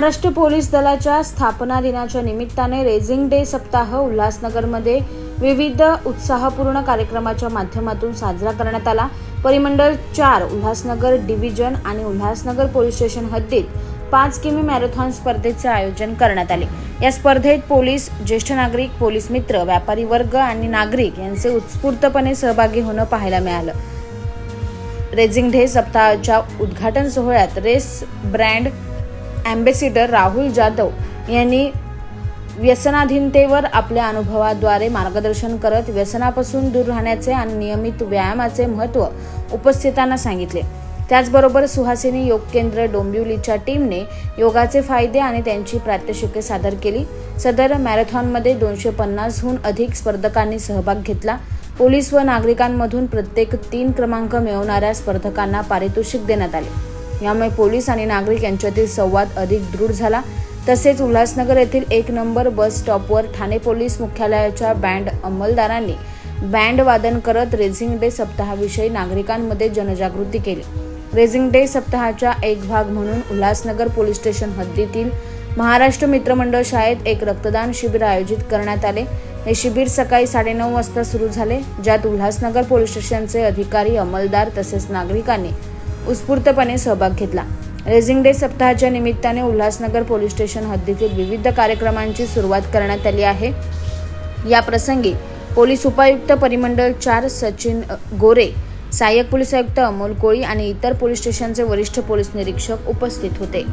Maharashtra police दलाच्या स्थापना दिनाच्या निमित्ताने रेझिंग डे सप्ताह उल्हासनगरमध्ये विविध उत्साहपूर्ण कार्यक्रमाच्या माध्यमातून साजरा करण्यात आला। परिमंडळ 4 उल्हासनगर डिव्हिजन आणि उल्हासनगर पोलीस स्टेशन हद्दीत 5 किमी मॅरेथॉन स्पर्धेचे आयोजन करण्यात आले। या स्पर्धेत पोलीस, ज्येष्ठ नागरिक, पोलीस मित्र, व्यापारी वर्ग आणि नागरिक यांचे उत्स्फूर्तपणे सहभागी होणं पाहायला मिळालं। रेझिंग डे सप्ताहाच्या उद्घाटन सोहळ्यात race brand ambassador Rahul Jadhav यांनी व्यसनाधीनतेवर आपल्या अनुभवाद्वारे मार्गदर्शन करत व्यसनापासून दूर राहण्याचे आणि नियमित व्यायामाचे महत्त्व उपस्थितांना सांगितले। त्याचबरोबर सुहासिनी योग केंद्र डोंबिवलीच्या टीमने योगाचे फायदे आणि त्यांची प्रात्यक्षिके सादर केली। सदर मॅरेथॉनमध्ये 250हून अधिक स्पर्धकांनी सहभाग घेतला। पोलीस व नागरिकांमधून प्रत्येक 3 क्रमांक मिळवणाऱ्या स्पर्धकांना पारितोषिक देण्यात आले। यामुळे पोलीस आणि नागरिक यांच्यातील संवाद अधिक दृढ झाला। तसेच उल्हासनगर येथील 1 नंबर बस स्टॉपवर ठाणे पोलीस मुख्यालयाच्या बँड अंमलदारांनी बँड वादन करत रेझिंग डे सप्ताहाविषयी नागरिकांमध्ये जनजागृती केली। रेझिंग डे सप्ताहाचा एक भाग म्हणून उल्हासनगर पोलीस स्टेशन हद्दीतील महाराष्ट्र मित्रमंडळ शाळेत एक रक्तदान शिबिर आयोजित करण्यात आले। हे शिबिर सकाळी 9:30 वाजता सुरू झाले, ज्यात उल्हासनगर पोलीस स्टेशनचे अधिकारी, अंमलदार तसेच नागरिकांनी उत्स्फूर्तपणे सहभाग घेतला। रेझिंग डे सप्ताहाच्या निमित्ताने उल्हासनगर पोलीस स्टेशन हद्दीतील विविध कार्यक्रमांची सुरुवात करण्यात आली आहे। या प्रसंगी पोलीस उपायुक्त परिमंडळ 4 सचिन गोरे, सहाय्यक पोलीस आयुक्त अमोल कोळी आणि इतर पोलीस स्टेशनचे वरिष्ठ पोलीस निरीक्षक उपस्थित होते।